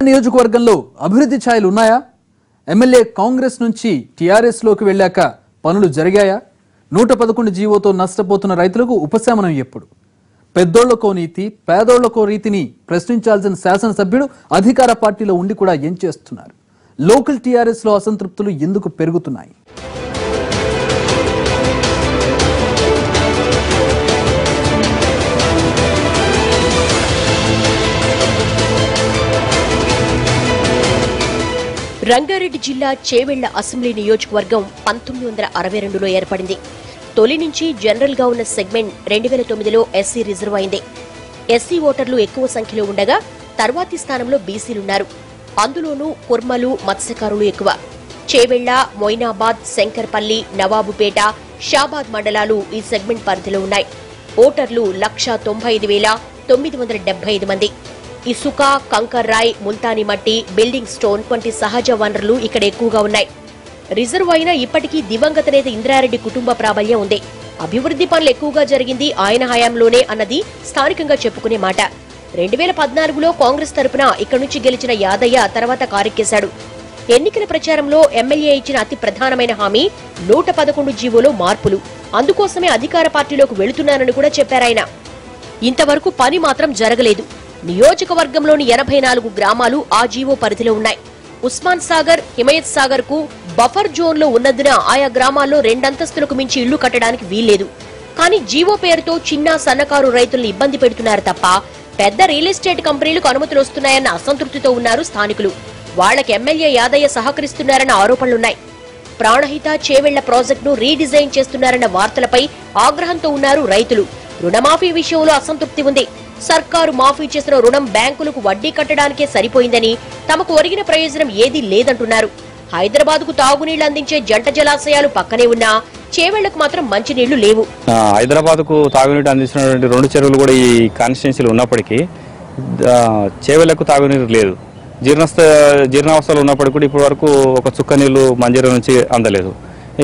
నియోజకవర్గంలో అభివృద్ధి ఛాయలు ఉన్నాయా? ఎమ్మెల్యే కాంగ్రెస్ నుంచి టీఆర్ఎస్ లోకి వెళ్ళాక పనులు జరిగాయా? 111 జీవోతో నష్టపోతున్న రైతులకు ఉపశమనం ఎప్పుడు? పెద్దోళ్లకో నీతి, పేదోళ్లకో రీతిని ప్రశ్నించాల్సిన శాసనసభ్యుడు అధికార పార్టీలో ఉండి కూడా ఏం చేస్తున్నారు? లోకల్ టీఆర్ఎస్ లో అసంతృప్తులు ఎందుకు పెరుగుతున్నాయి? రంగారెడ్డి జిల్లా చేవెళ్ల అసెంబ్లీ నియోజకవర్గం 1962లో ఏర్పడింది. తొలి నుంచి జనరల్ గా ఉన్న సెగ్మెంట్ 2009లో ఎస్సీ రిజర్వ్ అయింది. ఎస్సీ ఓటర్లు ఎక్కువ సంఖ్యలో ఉండగా తర్వాతి స్థానంలో బీసీలున్నారు. అందులోనూ కుర్మలు, మత్స్యకారులు ఎక్కువ. చేవెళ్ల, మొయినాబాద్, శంకర్పల్లి, నవాబుపేట, షాబాద్ మండలాలు ఈ సెగ్మెంట్ పరిధిలో ఉన్నాయి. ఓటర్లు 195,975 మంది. ఇసుక, కంకర్ రాయ్, ముల్తానీ మట్టి, బిల్డింగ్ స్టోన్ వంటి సహజ వనరులు ఇక్కడ ఎక్కువగా ఉన్నాయి. రిజర్వ్ అయినా ఇప్పటికీ దివంగత నేత ఇంద్రారెడ్డి కుటుంబ ప్రాబల్యం ఉంది. అభివృద్ధి పనులు ఎక్కువగా జరిగింది ఆయన హయాంలోనే అన్నది స్థానికంగా చెప్పుకునే మాట. 2014లో కాంగ్రెస్ తరపున ఇక్కడి నుంచి గెలిచిన యాదయ్య తర్వాత కారెక్కేశాడు. ఎన్నికల ప్రచారంలో ఎమ్మెల్యే ఇచ్చిన అతి ప్రధానమైన హామీ 111 జీవోలో మార్పులు. అందుకోసమే అధికార పార్టీలోకి వెళుతున్నానని కూడా చెప్పారాయన. ఇంతవరకు పని మాత్రం జరగలేదు. నియోజకవర్గంలోని 84 గ్రామాలు ఆ జీవో పరిధిలో ఉన్నాయి. ఉస్మాన్ సాగర్, హిమయత్ సాగర్ కు బఫర్ జోన్ లో ఉన్నందున ఆయా గ్రామాల్లో 2 అంతస్తులకు మించి ఇళ్లు కట్టడానికి వీల్లేదు. కానీ జీవో పేరుతో చిన్న సన్నకారు రైతులను ఇబ్బంది పెడుతున్నారు తప్ప పెద్ద రియల్ ఎస్టేట్ కంపెనీలకు అనుమతులు వస్తున్నాయన్న అసంతృప్తితో ఉన్నారు స్థానికులు. వాళ్లకు ఎమ్మెల్యే యాదయ్య సహకరిస్తున్నారన్న ఆరోపణలున్నాయి. ప్రాణహిత చేవెళ్ల ప్రాజెక్టును రీడిజైన్ చేస్తున్నారన్న వార్తలపై ఆగ్రహంతో ఉన్నారు రైతులు. రుణమాఫీ విషయంలో అసంతృప్తి ఉంది. సర్కారు మాఫీ చేసిన రుణం బ్యాంకులకు వడ్డీ కట్టడానికే సరిపోయిందని, తమకు ఒరిగిన ప్రయోజనం ఏదీ లేదంటున్నారు. హైదరాబాద్ కు తాగునీళ్లు అందించే జంట జలాశయాలు పక్కనే ఉన్నా చేవెళ్లకు మాత్రం మంచినీళ్లు లేవు. హైదరాబాద్ కు తాగునీరు అందిస్తున్నటువంటి 2 చెరువులు కూడా ఈ కాన్స్టిట్యున్సీలో ఉన్నప్పటికీ చేవెళ్లకు తాగునీరు లేదు. జీర్ణావస్థలు ఉన్నప్పటికీ కూడా ఇప్పటి వరకు ఒక చుక్క నీళ్లు మంజీరా నుంచి అందలేదు.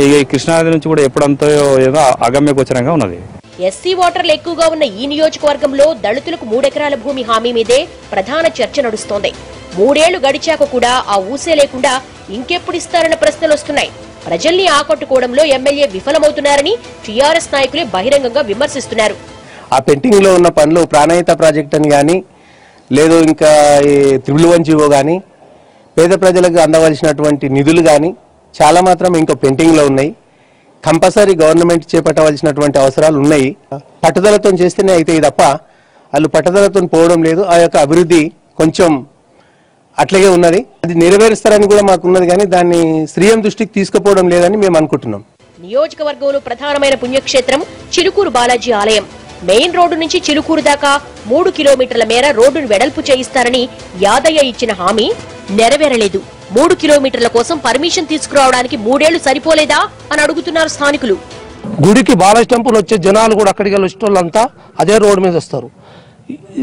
ఈ కృష్ణానది నుంచి కూడా ఎప్పుడంతా ఏదో అగమ్య గోచరంగా ఉన్నది. ఎస్సీ ఓటర్లు ఎక్కువగా ఉన్న ఈ నియోజకవర్గంలో దళితులకు 3 ఎకరాల భూమి హామీ మీదే ప్రధాన చర్చ నడుస్తోంది. 3 ఏళ్లు గడిచాక కూడా ఆ ఊసే లేకుండా ఇంకెప్పుడు ఇస్తారన్న ప్రశ్నలు వస్తున్నాయి. ప్రజల్ని ఆకట్టుకోవడంలో ఎమ్మెల్యే విఫలమవుతున్నారని టీఆర్ఎస్ నాయకులే బహిరంగంగా విమర్శిస్తున్నారు. ఆ పెండింగ్ లో ఉన్న పనులు ప్రాణహిత ప్రాజెక్ట్ అని గాని, లేదు ఇంకా ఈ 111 జీవో గాని, పేద ప్రజలకు అందవలసినటువంటి నిధులు గాని చాలా మాత్రం ఇంకా పెండింగ్ లో ఉన్నాయి. కంపల్సరీ గవర్నమెంట్ చేపట్టవలసినటువంటి అవసరాలు ఉన్నాయి. పట్టుదలతో చేస్తేనే అయితే తప్ప వాళ్ళు పట్టుదలతో పోవడం లేదు. ఆ యొక్క అభివృద్ధి కొంచెం అట్లాగే ఉన్నది. అది నెరవేరుస్తారని కూడా మాకున్నది, కానీ దాన్ని శ్రీయం దృష్టికి తీసుకుపోవడం లేదని మేము అనుకుంటున్నాం. నియోజకవర్గంలో ప్రధానమైన పుణ్యక్షేత్రం చిలుకూరు బాలాజీ ఆలయం. మెయిన్ రోడ్డు నుంచి చిలుకూరు దాకా 3 కిలోమీటర్ల మేర రోడ్డును వెడల్పు చేయిస్తారని యాదయ్య ఇచ్చిన హామీ నెరవేరలేదు. 3 కిలోమీటర్ల కోసం పర్మిషన్ తీసుకురావడానికి 3 ఏళ్లు సరిపోలేదా అని అడుగుతున్నారు స్థానికులు. గుడికి బాలాజీ టెంపుల్ వచ్చే జనాలు కూడా అక్కడికి వెళ్ళి వచ్చేటోళ్ళంతా అదే రోడ్డు మీద వస్తారు.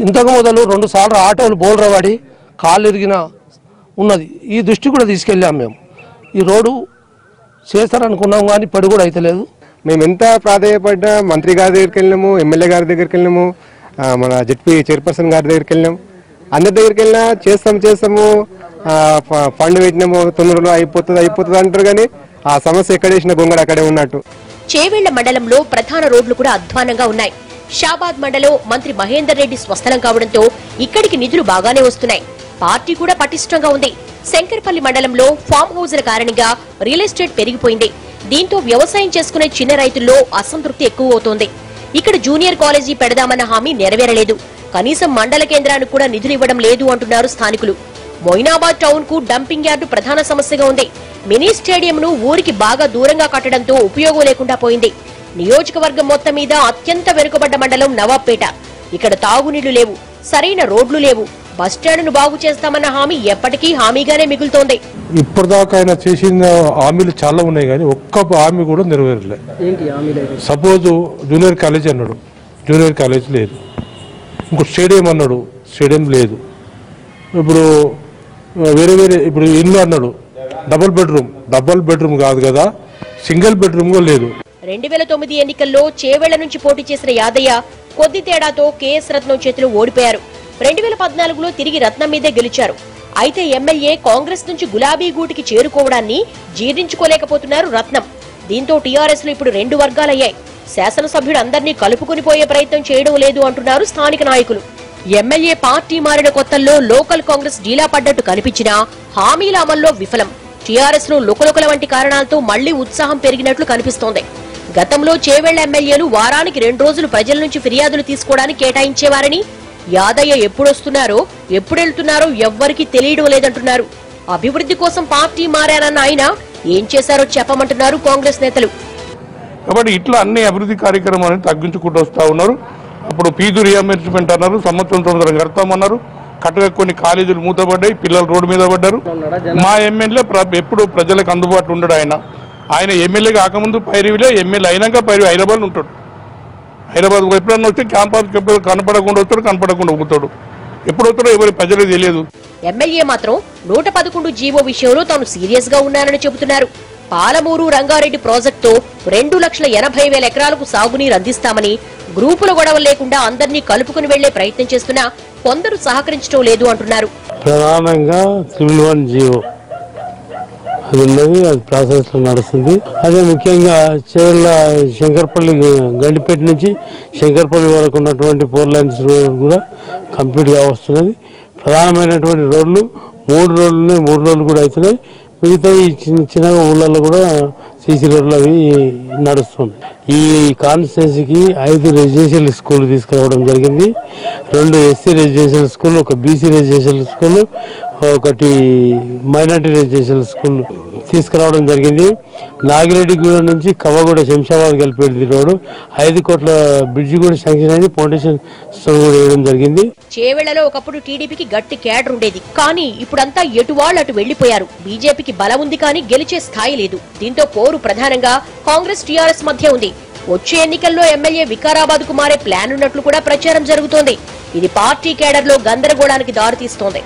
ఇంతకు మొదలు 2 సార్లు ఆటోలు బోల్రవాడి కాళ్ళు ఇరిగిన ఉన్నది. ఈ దృష్టి కూడా తీసుకెళ్ళాం మేము. ఈ రోడ్డు చేస్తారనుకున్నాం కానీ పడి కూడా అయితే లేదు. మేము ఎంత ప్రాధాన్యపడ్డా మంత్రి గారి దగ్గరికి వెళ్ళినాము, ఎమ్మెల్యే గారి దగ్గరికి వెళ్ళినాము, మన జెడ్పీ చైర్పర్సన్ గారి దగ్గరికి వెళ్ళినాం. అందరి దగ్గరికి వెళ్ళినా చేస్తాము ఫండ్ పెట్టినాము, తొందరలో అయిపోతుంది అంటారు. కానీ ఆ సమస్య ఎక్కడేసిన గొంగడ అక్కడే ఉన్నట్టు. చేవెళ్ల మండలంలో ప్రధాన రోడ్లు కూడా అధ్వానంగా ఉన్నాయి. షాబాద్ మండలం మంత్రి మహేందర్ రెడ్డి స్వస్థలం కావడంతో ఇక్కడికి నిధులు బాగానే వస్తున్నాయి. పార్టీ కూడా పటిష్టంగా ఉంది. శంకర్పల్లి మండలంలో ఫామ్ హౌజ్ల కారణంగా రియల్ ఎస్టేట్ పెరిగిపోయింది. దీంతో వ్యవసాయం చేసుకునే చిన్న రైతుల్లో అసంతృప్తి ఎక్కువ అవుతోంది. ఇక్కడ జూనియర్ కాలేజీ పెడదామన్న హామీ నెరవేరలేదు. కనీసం మండల కేంద్రానికి కూడా నిధులు ఇవ్వడం లేదు అంటున్నారు స్థానికులు. మొయినాబాద్ టౌన్ కు డంపింగ్ యార్డు ప్రధాన సమస్యగా ఉంది. మినీ స్టేడియంను ఊరికి బాగా దూరంగా కట్టడంతో ఉపయోగం లేకుండా పోయింది. నియోజకవర్గం మొత్తం మీద అత్యంత వెనుకబడ్డ మండలం నవాబ్పేట. ఇక్కడ తాగునీళ్లు లేవు, సరైన రోడ్లు లేవు. బస్టాండ్ను బాగు చేస్తామన్న హామీ ఎప్పటికీ హామీగానే మిగులుతోంది. ఇప్పటిదాకా ఆయన చేసిన హామీలు చాలా ఉన్నాయి, కానీ ఒక్క హామీ కూడా నెరవేరలే. సపోజ్ జూనియర్ కాలేజ్ అన్నాడు, జూనియర్ కాలేజ్ లేదు. ఇంకో స్టేడియం అన్నాడు, స్టేడియం లేదు. ఇప్పుడు ఇప్పుడు ఇల్లు అన్నాడు, డబుల్ బెడ్రూమ్ కాదు కదా, సింగిల్ బెడ్రూమ్ కూడా లేదు. 2009 ఎన్నికల్లో చేవెళ్ల నుంచి పోటీ చేసిన యాదయ్య కొద్ది తేడాతో కేఎస్ రత్నం చేతిలో ఓడిపోయారు. 2014లో తిరిగి రత్నం మీదే గెలిచారు. అయితే ఎమ్మెల్యే కాంగ్రెస్ నుంచి గులాబీ గూటికి చేరుకోవడాన్ని జీర్ణించుకోలేకపోతున్నారు రత్నం. దీంతో టీఆర్ఎస్ లో ఇప్పుడు 2 వర్గాలయ్యాయి. శాసనసభ్యుడు అందరినీ కలుపుకుని పోయే ప్రయత్నం చేయడం లేదు అంటున్నారు స్థానిక నాయకులు. ఎమ్మెల్యే పార్టీ మారిన కొత్తల్లో లోకల్ కాంగ్రెస్ డీలా పడ్డట్టు కనిపించినా హామీల అమల్లో విఫలం. టీఆర్ఎస్ లో లుకలుకల వంటి కారణాలతో మళ్లీ ఉత్సాహం పెరిగినట్లు కనిపిస్తోంది. గతంలో చేవెళ్ల ఎమ్మెల్యేలు వారానికి 2 రోజులు ప్రజల నుంచి ఫిర్యాదులు తీసుకోవడానికి కేటాయించేవారని, యాదయ్య ఎప్పుడొస్తున్నారో ఎప్పుడెళ్తున్నారో ఎవ్వరికీ తెలియడం లేదంటున్నారు. అభివృద్ధి కోసం పార్టీ మారానన్న ఆయన ఏం చేశారో చెప్పమంటున్నారు కాంగ్రెస్ నేతలు. కాబట్టి ఇట్లా అన్ని అభివృద్ధి కార్యక్రమాలను తగ్గించుకుంటూ వస్తూ ఉన్నారు. అప్పుడు ఫీజు రియంబర్స్మెంట్ అన్నారు, సంవత్సరం కడతామన్నారు. కట్టగా కొన్ని కాలేజీలు మూతపడ్డాయి, పిల్లలు రోడ్డు మీద పడ్డారు. మా ఎమ్మెల్యే ఎప్పుడు ప్రజలకు అందుబాటులో ఉండడు. ఆయన ఎమ్మెల్యే కాకముందు పైరువిలే, ఎమ్మెల్యే అయినాక పైరు హైదరాబాద్ ఉంటాడు. హైదరాబాద్ ఎప్పుడన్నా వస్తే క్యాంపస్ కనపడకుండా వస్తాడు, కనపడకుండా పోతాడు. ఎప్పుడు వస్తాడో ఎవరి ప్రజలకు తెలియదు. ఎమ్మెల్యే మాత్రం 111 జీవో విషయంలో తాను సీరియస్ గా ఉన్నానని చెబుతున్నారు. పాలమూరు రంగారెడ్డి ప్రాజెక్టుతో 2,80,000 ఎకరాలకు సాగునీరు అందిస్తామని, గ్రూపుల గొడవ లేకుండా అందరినీ కలుపుకుని వెళ్లే ప్రయత్నం చేస్తున్నా కొందరు సహకరించడం లేదు అంటున్నారు. ప్రధానంగా 3-1 జీవో అది ఉన్నది, అది ప్రాసెస్ లో నడుస్తుంది. అదే ముఖ్యంగా చేర్ల శంకర్పల్లి గండిపేట నుంచి శంకర్పల్లి వరకు ఉన్నటువంటి 4 లైన్స్ కూడా కంప్లీట్ గా వస్తున్నది. ప్రధానమైనటువంటి రోడ్లు 3 రోడ్లు ఉన్నాయి, 3 రోడ్లు కూడా అవుతున్నాయి. మిగతా ఈ చిన్న ఊళ్ళల్లో కూడా సీసీ రోడ్లు అవి నడుస్తుంది. ఈ కాన్స్టిట్యున్సీకి 5 రెసిడెన్షియల్ స్కూల్ తీసుకురావడం జరిగింది. 2 SC residential school, 1 BC residential school, 1 minority residential school తీసుకురావడం జరిగింది. నాగిరెడ్డిగూడ నుంచి కవ్వగూడ శంషాబాద్ కలిపేది రోడ్డు 5 కోట్ల బ్రిడ్జి కూడా శాంక్షన్ అయింది. ఫౌండేషన్ స్టోన్ కూడా వేయడం జరిగింది. చేవెళ్లలో ఒకప్పుడు టీడీపీకి గట్టి క్యాడర్ ఉండేది, కానీ ఇప్పుడంతా ఎటు వాళ్ళు అటు వెళ్లిపోయారు. బీజేపీకి బలం ఉంది, కానీ గెలిచే స్థాయి లేదు. దీంతో పోరు ప్రధానంగా కాంగ్రెస్ టీఆర్ఎస్ మధ్య ఉంది. వచ్చే ఎన్నికల్లో ఎమ్మెల్యే వికారాబాద్ కు మారే ప్లాన్ ఉన్నట్లు కూడా ప్రచారం జరుగుతోంది. ఇది పార్టీ కేడర్ లో గందరగోళానికి దారితీస్తోంది.